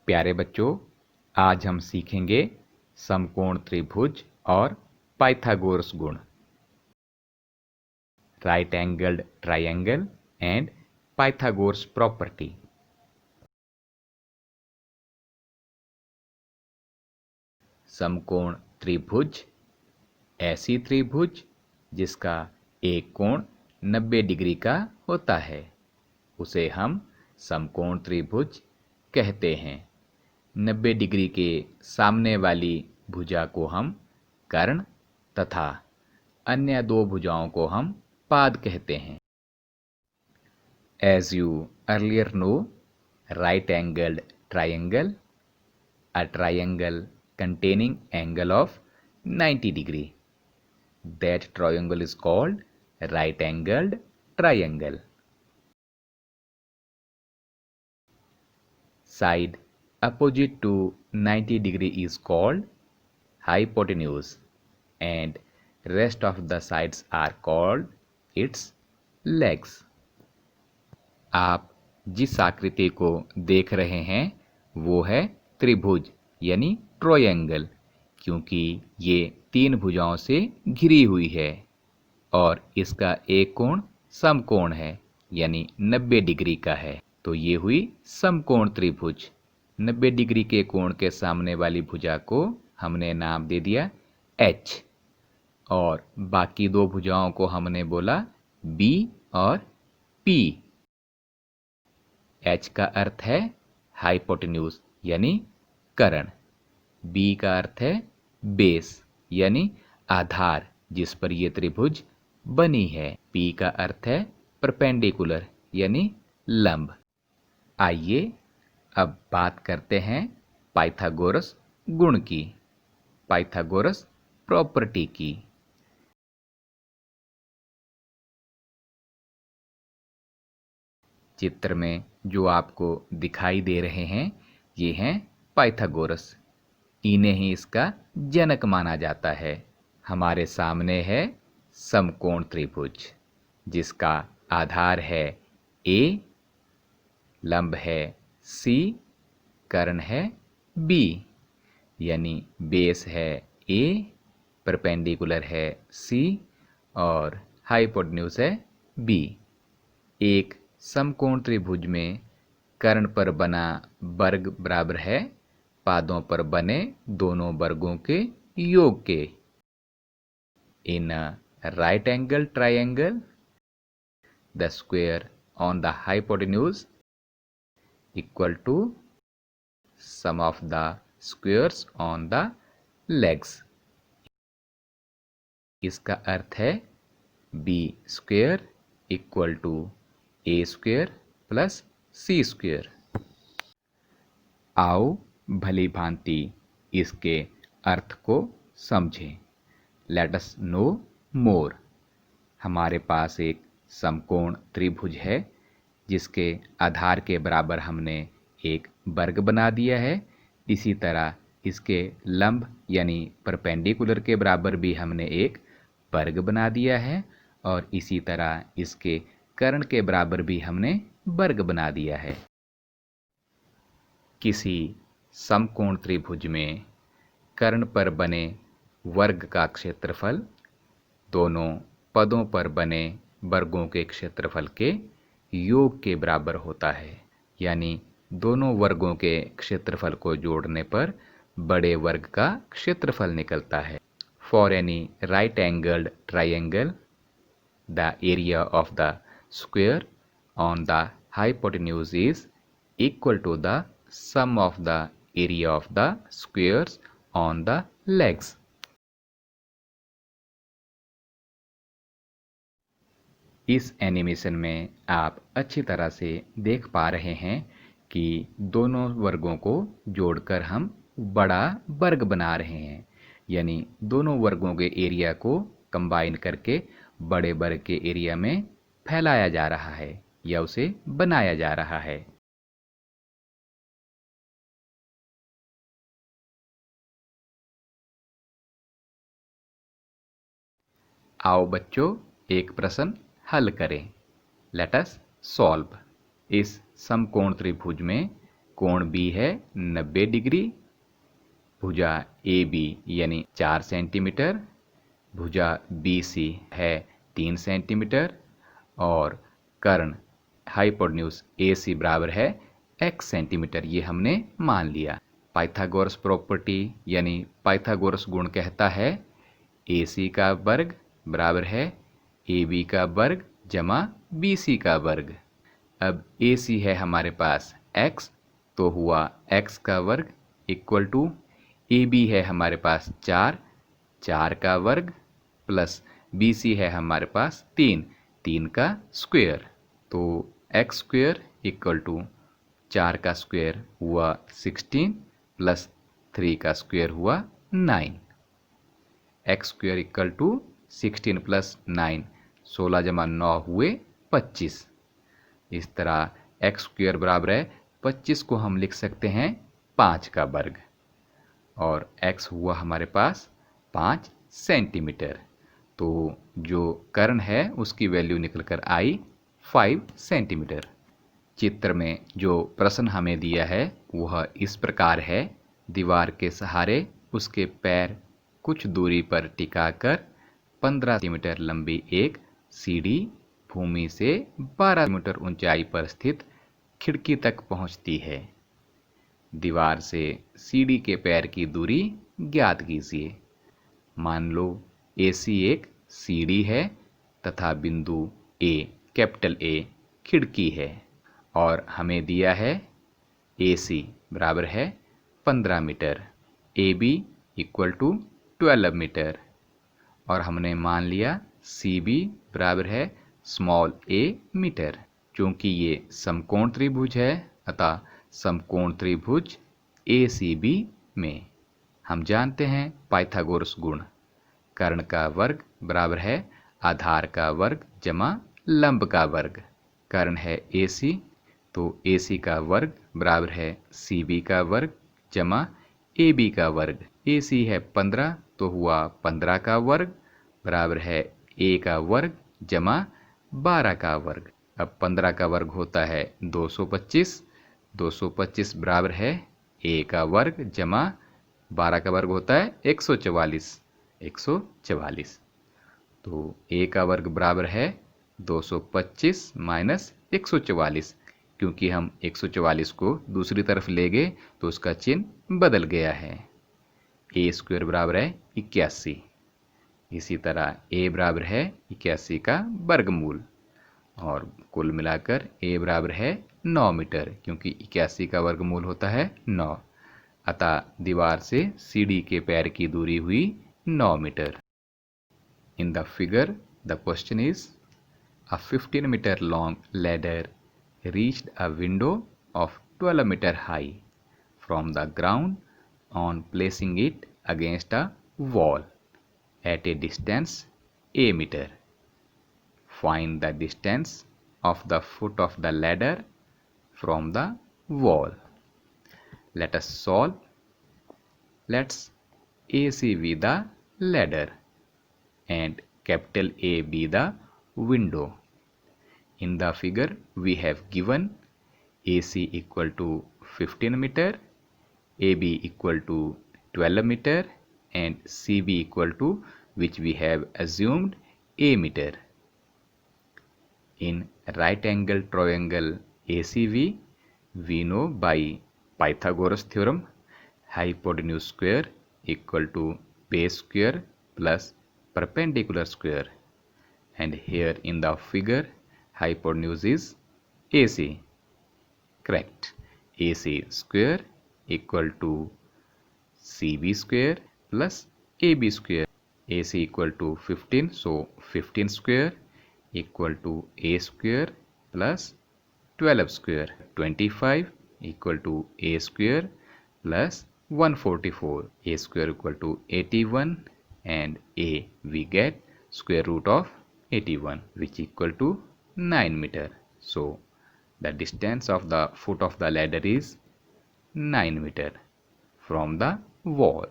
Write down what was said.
प्यारे बच्चों, आज हम सीखेंगे समकोण त्रिभुज और पाइथागोरस गुण, right angled triangle and Pythagoras property. समकोण त्रिभुज ऐसी त्रिभुज जिसका एक कोण 90 डिग्री का होता है, उसे हम समकोण त्रिभुज कहते हैं। 90 डिग्री के सामने वाली भुजा को हम कर्ण तथा अन्य दो भुजाओं को हम पाद कहते हैं। As you earlier know, right angled triangle, a triangle containing angle of 90 degree. That triangle is called right angled triangle. Side opposite to 90 degree is called hypotenuse and rest of the sides are called its legs. आप जिस आकृति को देख रहे हैं वो है त्रिभुज यानी ट्रायंगल, क्योंकि ये तीन भुजाओं से घिरी हुई है और इसका एक कोण समकोण है यानी 90 डिग्री का है। तो ये हुई समकोण त्रिभुज। 90 डिग्री के कोण के सामने वाली भुजा को हमने नाम दे दिया H और बाकी दो भुजाओं को हमने बोला B और P। H का अर्थ है हाइपोटेन्यूज यानी कर्ण, B का अर्थ है बेस यानी आधार जिस पर यह त्रिभुज बनी है, P का अर्थ है परपेंडिकुलर यानी लंब। आइए अब बात करते हैं पाइथागोरस गुण की, पाइथागोरस प्रॉपर्टी की। चित्र में जो आपको दिखाई दे रहे हैं ये हैं पाइथागोरस। इन्हें ही इसका जनक माना जाता है। हमारे सामने है समकोण त्रिभुज जिसका आधार है A, लंब है C, कर्ण है B, यानी बेस है A, परपेंडिकुलर है C और हाइपोटेन्यूज है B। एक समकोण त्रिभुज में कर्ण पर बना वर्ग बराबर है पादों पर बने दोनों वर्गों के योग के। In a right angle triangle, the square on the hypotenuse equal to sum of the squares on the legs। इसका अर्थ है b square equal to a square plus c square। आओ भली भांति इसके अर्थ को समझें। Let us know more। हमारे पास एक समकोण त्रिभुज है जिसके आधार के बराबर हमने एक वर्ग बना दिया है। इसी तरह इसके लंब यानी परपेंडिकुलर के बराबर भी हमने एक वर्ग बना दिया है और इसी तरह इसके कर्ण के बराबर भी हमने वर्ग बना दिया है। किसी समकोण त्रिभुज में कर्ण पर बने वर्ग का क्षेत्रफल दोनों पदों पर बने वर्गों के क्षेत्रफल के योग के बराबर होता है, यानी दोनों वर्गों के क्षेत्रफल को जोड़ने पर बड़े वर्ग का क्षेत्रफल निकलता है। For any right angled triangle, the area of the square on the hypotenuse is equal to the sum of the area of the squares on the legs. इस एनिमेशन में आप अच्छी तरह से देख पा रहे हैं कि दोनों वर्गों को जोड़कर हम बड़ा वर्ग बना रहे हैं, यानी दोनों वर्गों के एरिया को कंबाइन करके बड़े वर्ग के एरिया में फैलाया जा रहा है या उसे बनाया जा रहा है। आओ बच्चों एक प्रश्न हल करें। Let us solve. इस समकोण त्रिभुज में कोण बी है 90 डिग्री, भुजा ए बी यानी 4 सेंटीमीटर, भुजा बी सी है 3 सेंटीमीटर और कर्ण हाइपोटेन्यूज ए सी बराबर है x सेंटीमीटर, ये हमने मान लिया। पाइथागोरस प्रॉपर्टी यानी पाइथागोरस गुण कहता है ए सी का वर्ग बराबर है ए बी का वर्ग जमा बी सी का वर्ग। अब ए सी है हमारे पास x, तो हुआ x का वर्ग इक्वल टू ए बी है हमारे पास 4 का वर्ग प्लस बी सी है हमारे पास 3 का स्क्वायर, तो एक्स स्क्वायर इक्वल टू 4 का स्क्वायर हुआ 16 प्लस 3 का स्क्वायर हुआ 9। X square equal to 16 plus 9, 16 जमा 9 हुए 25। इस तरह एक्स स्क्वायर बराबर है 25 को हम लिख सकते हैं 5 का वर्ग और x हुआ हमारे पास 5 सेंटीमीटर। तो जो कर्ण है उसकी वैल्यू निकल कर आई 5 सेंटीमीटर। चित्र में जो प्रश्न हमें दिया है वह इस प्रकार है। दीवार के सहारे उसके पैर कुछ दूरी पर टिकाकर 15 सेंटीमीटर लंबी एक सीढ़ी भूमि से 12 मीटर ऊंचाई पर स्थित खिड़की तक पहुंचती है। दीवार से सीढ़ी के पैर की दूरी ज्ञात कीजिए। मान लो AC एक सीढ़ी है तथा बिंदु A कैपिटल A खिड़की है और हमें दिया है AC बराबर है 15 metre, AB equal to 12 metre और हमने मान लिया CB बराबर है स्मॉल a मीटर। चूंकि ये समकोण त्रिभुज है अतः समकोण त्रिभुज ACB में हम जानते हैं पाइथागोरस गुण, कर्ण का वर्ग बराबर है आधार का वर्ग जमा लंब का वर्ग। कर्ण है AC तो AC का वर्ग बराबर है CB का वर्ग जमा AB का वर्ग। AC है 15 तो हुआ 15 का वर्ग बराबर है A का वर्ग जमा 12 का वर्ग। अब 15 का वर्ग होता है 225, 225 बराबर है A का वर्ग जमा 12 का वर्ग होता है 144, 144। तो A का वर्ग बराबर है 225 माइनस 144। क्योंकि हम 144 को दूसरी तरफ ले गए तो उसका चिन्ह बदल गया है। A स्क्वायर बराबर है 81। इसी तरह A बराबर है 81 का वर्गमूल और कुल मिलाकर A बराबर है 9 मीटर, क्योंकि 81 का वर्गमूल होता है 9। अतः दीवार से सीढ़ी के पैर की दूरी हुई 9 metre. In the figure, the question is, a 15-meter long ladder reached a window of 12 meter high from the ground on placing it against a wall at a distance a meter. Find the distance of the foot of the ladder from the wall. Let us solve. Let's AC be the ladder and capital A be the window. In the figure we have given AC equal to 15 meter, AB equal to 12 meter and CB equal to, which we have assumed, A meter. In right angle triangle ACV, we know by Pythagoras theorem hypotenuse square equal to base square plus perpendicular square, and here in the figure hypotenuse is AC. Correct. AC square equal to CB square plus AB square. AC equal to 15, so 15 square equal to A square plus 12 square. 25 equal to A square plus 144. A square equal to 81 and A we get square root of 81, which equal to 9 meter. So the distance of the foot of the ladder is 9 meter from the wall.